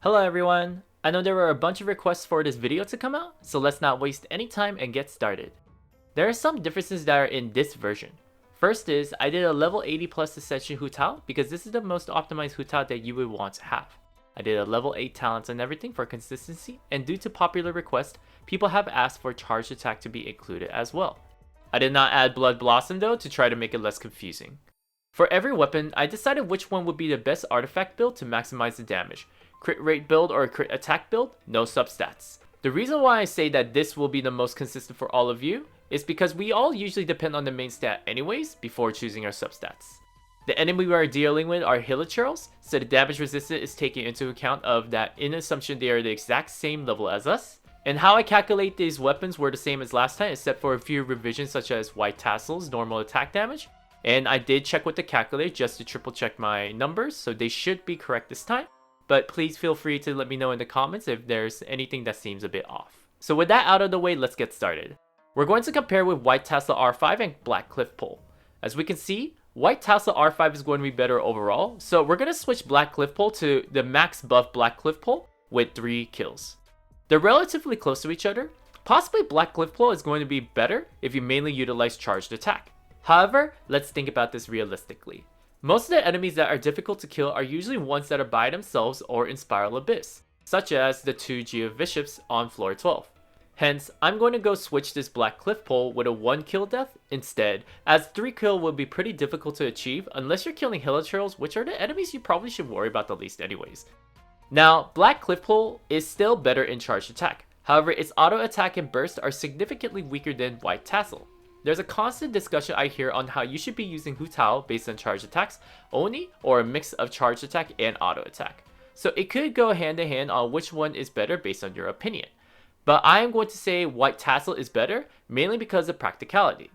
Hello everyone! I know there were a bunch of requests for this video to come out, so let's not waste any time and get started. There are some differences that are in this version. First is, I did a level 80 plus Ascension Hu Tao because this is the most optimized Hu Tao that you would want to have. I did a level 8 talents and everything for consistency, and due to popular request, people have asked for charged attack to be included as well. I did not add Blood Blossom though to try to make it less confusing. For every weapon, I decided which one would be the best artifact build to maximize the damage. Crit rate build or a crit attack build, no substats. The reason why I say that this will be the most consistent for all of you is because we all usually depend on the main stat anyways before choosing our substats. The enemy we are dealing with are Hilichurls, so the damage resistance is taken into account of that in assumption they are the exact same level as us. And how I calculate these weapons were the same as last time except for a few revisions such as White Tassel's normal attack damage. And I did check with the calculator just to triple check my numbers, so they should be correct this time. But please feel free to let me know in the comments if there's anything that seems a bit off. So with that out of the way, let's get started. We're going to compare with White Tassel R5 and Blackcliff Pole. As we can see, White Tassel R5 is going to be better overall, so we're going to switch Blackcliff Pole to the max buff Blackcliff Pole with 3 kills. They're relatively close to each other. Possibly Blackcliff Pole is going to be better if you mainly utilize charged attack. However, let's think about this realistically. Most of the enemies that are difficult to kill are usually ones that are by themselves or in Spiral Abyss, such as the 2 Geobishops on floor 12. Hence, I'm going to go switch this Blackcliff Pole with a 1 kill death instead, as 3 kill will be pretty difficult to achieve unless you're killing Hilichurls, which are the enemies you probably should worry about the least anyways. Now, Blackcliff Pole is still better in charged attack, however its auto attack and burst are significantly weaker than White Tassel. There's a constant discussion I hear on how you should be using Hu Tao based on charged attacks only or a mix of charged attack and auto attack. So it could go hand in hand on which one is better based on your opinion. But I am going to say White Tassel is better mainly because of practicality.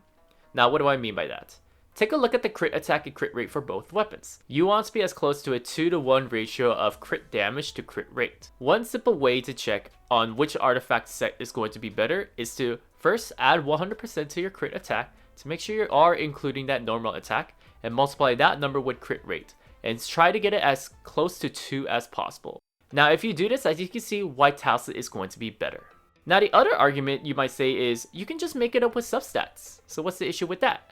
Now what do I mean by that? Take a look at the crit attack and crit rate for both weapons. You want to be as close to a 2-to-1 ratio of crit damage to crit rate. One simple way to check on which artifact set is going to be better is to first add 100% to your crit attack to make sure you are including that normal attack and multiply that number with crit rate and try to get it as close to 2 as possible. Now if you do this, as you can see, White Tassel is going to be better. Now the other argument you might say is you can just make it up with substats. So what's the issue with that?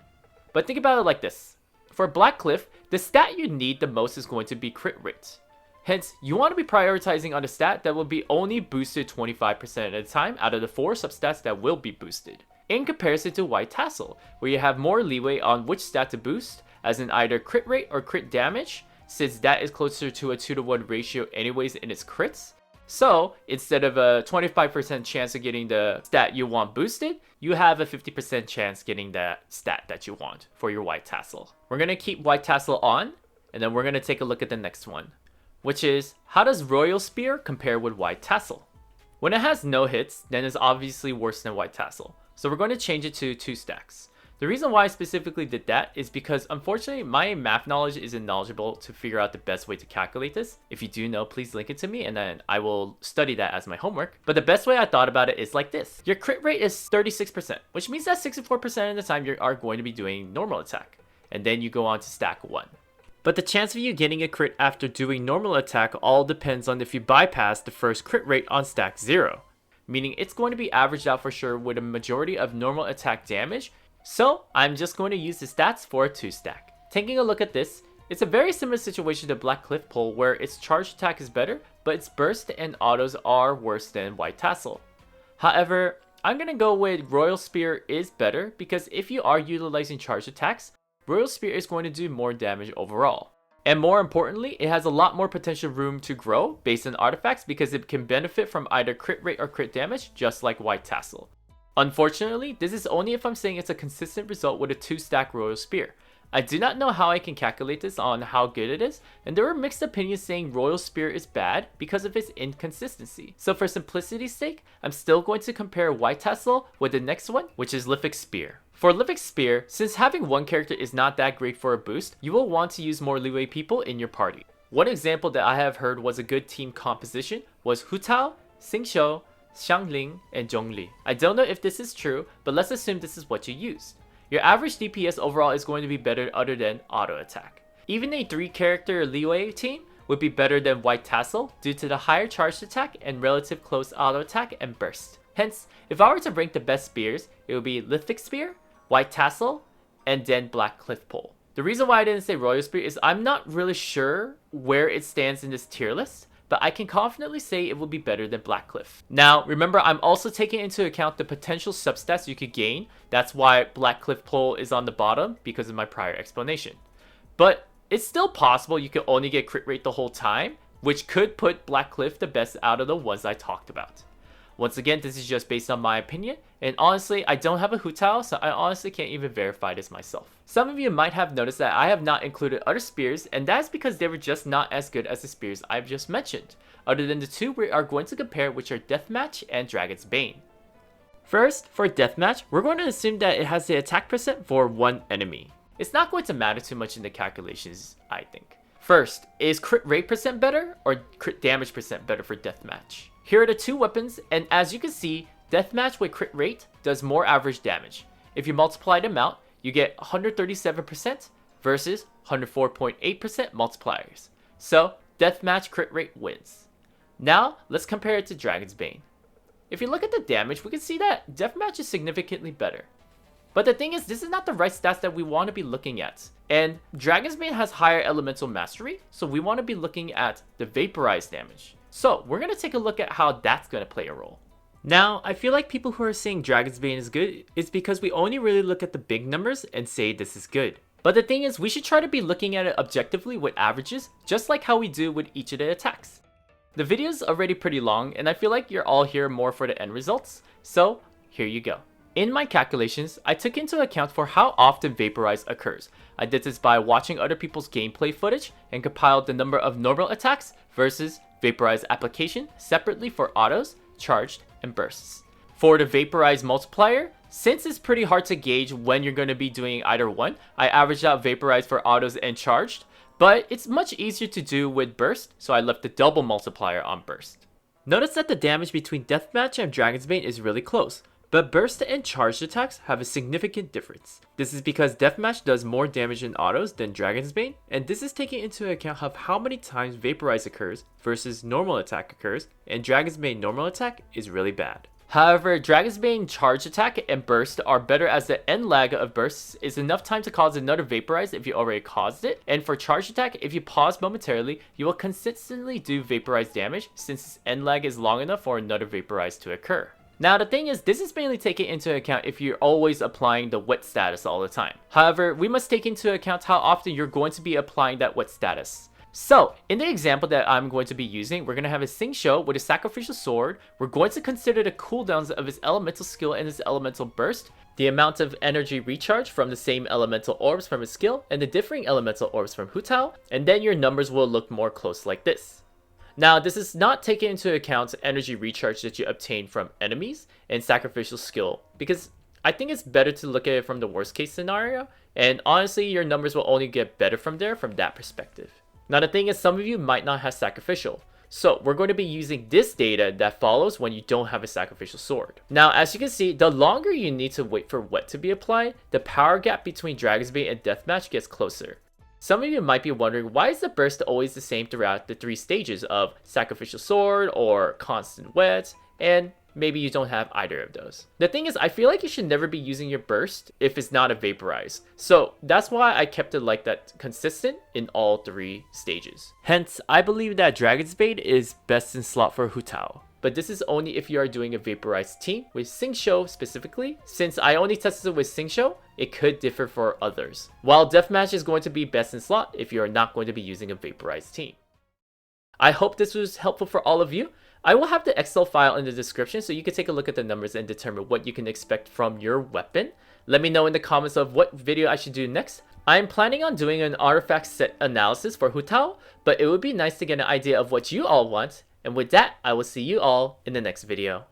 But think about it like this. For Blackcliff, the stat you need the most is going to be crit rate. Hence, you want to be prioritizing on a stat that will be only boosted 25% at a time out of the 4 substats that will be boosted. In comparison to White Tassel, where you have more leeway on which stat to boost, as in either crit rate or crit damage, since that is closer to a 2-to-1 ratio anyways in its crits. So, instead of a 25% chance of getting the stat you want boosted, you have a 50% chance getting that stat that you want for your White Tassel. We're going to keep White Tassel on, and then we're going to take a look at the next one, which is, how does Royal Spear compare with White Tassel? When it has no hits, then it's obviously worse than White Tassel, so we're going to change it to 2 stacks. The reason why I specifically did that is because unfortunately my math knowledge isn't knowledgeable to figure out the best way to calculate this. If you do know, please link it to me and then I will study that as my homework. But the best way I thought about it is like this. Your crit rate is 36%, which means that 64% of the time you are going to be doing normal attack. And then you go on to stack 1. But the chance of you getting a crit after doing normal attack all depends on if you bypass the first crit rate on stack 0. Meaning it's going to be averaged out for sure with a majority of normal attack damage. So I'm just going to use the stats for a 2 stack. Taking a look at this, it's a very similar situation to Blackcliff Pole where its charged attack is better, but its burst and autos are worse than White Tassel. However, I'm going to go with Royal Spear is better because if you are utilizing charged attacks, Royal Spear is going to do more damage overall. And more importantly, it has a lot more potential room to grow based on artifacts because it can benefit from either crit rate or crit damage just like White Tassel. Unfortunately, this is only if I'm saying it's a consistent result with a 2-stack Royal Spear. I do not know how I can calculate this on how good it is, and there are mixed opinions saying Royal Spear is bad because of its inconsistency. So for simplicity's sake, I'm still going to compare White Tassel with the next one, which is Lithic Spear. For Lithic Spear, since having one character is not that great for a boost, you will want to use more leeway people in your party. One example that I have heard was a good team composition was Hu Tao, Xingqiu, Xiangling, and Zhongli. I don't know if this is true, but let's assume this is what you used. Your average DPS overall is going to be better other than auto attack. Even a 3-character leeway team would be better than White Tassel due to the higher charged attack and relative close auto attack and burst. Hence, if I were to rank the best spears, it would be Lithic Spear, White Tassel, and then Blackcliff Pole. The reason why I didn't say Royal Spear is I'm not really sure where it stands in this tier list, but I can confidently say it will be better than Blackcliff. Now, remember, I'm also taking into account the potential substats you could gain. That's why Blackcliff Pole is on the bottom because of my prior explanation. But it's still possible you could only get crit rate the whole time, which could put Blackcliff the best out of the ones I talked about. Once again, this is just based on my opinion, and honestly, I don't have a Hu Tao, so I honestly can't even verify this myself. Some of you might have noticed that I have not included other spears, and that is because they were just not as good as the spears I've just mentioned, other than the two we are going to compare, which are Deathmatch and Dragon's Bane. First, for Deathmatch, we're going to assume that it has the attack percent for one enemy. It's not going to matter too much in the calculations, I think. First, is crit rate percent better or crit damage percent better for Deathmatch? Here are the two weapons, and as you can see, Deathmatch with crit rate does more average damage. If you multiply them out, you get 137% versus 104.8% multipliers. So, Deathmatch crit rate wins. Now, let's compare it to Dragon's Bane. If you look at the damage, we can see that Deathmatch is significantly better. But the thing is, this is not the right stats that we want to be looking at. And Dragon's Bane has higher elemental mastery, so we want to be looking at the vaporized damage. So we're going to take a look at how that's going to play a role. Now, I feel like people who are saying Dragon's Bane is good is because we only really look at the big numbers and say this is good. But the thing is, we should try to be looking at it objectively with averages, just like how we do with each of the attacks. The video is already pretty long, and I feel like you're all here more for the end results, so here you go. In my calculations, I took into account for how often Vaporize occurs. I did this by watching other people's gameplay footage and compiled the number of normal attacks versus Vaporize application separately for autos, charged, and bursts. For the Vaporize multiplier, since it's pretty hard to gauge when you're going to be doing either one, I averaged out Vaporize for autos and charged, but it's much easier to do with burst, so I left the double multiplier on burst. Notice that the damage between Deathmatch and Dragon's Bane is really close. But burst and charged attacks have a significant difference. This is because Deathmatch does more damage in autos than Dragon's Bane, and this is taking into account of how many times Vaporize occurs versus normal attack occurs, and Dragon's Bane normal attack is really bad. However, Dragon's Bane charge attack and burst are better as the end lag of bursts is enough time to cause another Vaporize if you already caused it, and for charge attack, if you pause momentarily, you will consistently do Vaporize damage since its end lag is long enough for another Vaporize to occur. Now the thing is, this is mainly taken into account if you're always applying the wet status all the time. However, we must take into account how often you're going to be applying that wet status. So, in the example that I'm going to be using, we're going to have a Xingqiu with a Sacrificial Sword. We're going to consider the cooldowns of his elemental skill and his elemental burst, the amount of energy recharge from the same elemental orbs from his skill, and the differing elemental orbs from Hu Tao, and then your numbers will look more close like this. Now, this is not taking into account energy recharge that you obtain from enemies and sacrificial skill, because I think it's better to look at it from the worst case scenario, and honestly, your numbers will only get better from there from that perspective. Now, the thing is, some of you might not have sacrificial, so we're going to be using this data that follows when you don't have a sacrificial sword. Now, as you can see, the longer you need to wait for wet to be applied, the power gap between Dragon's Bane and Deathmatch gets closer. Some of you might be wondering, why is the burst always the same throughout the three stages of Sacrificial Sword or Constant Wet, and maybe you don't have either of those. The thing is, I feel like you should never be using your burst if it's not a Vaporize. So that's why I kept it like that, consistent in all three stages. Hence, I believe that Dragon's Bane is best in slot for Hu Tao. But this is only if you are doing a Vaporized team with Xingqiu specifically. Since I only tested it with Xingqiu, it could differ for others. While Deathmatch is going to be best in slot if you are not going to be using a Vaporized team. I hope this was helpful for all of you. I will have the Excel file in the description so you can take a look at the numbers and determine what you can expect from your weapon. Let me know in the comments of what video I should do next. I am planning on doing an artifact set analysis for Hu Tao, but it would be nice to get an idea of what you all want. And with that, I will see you all in the next video.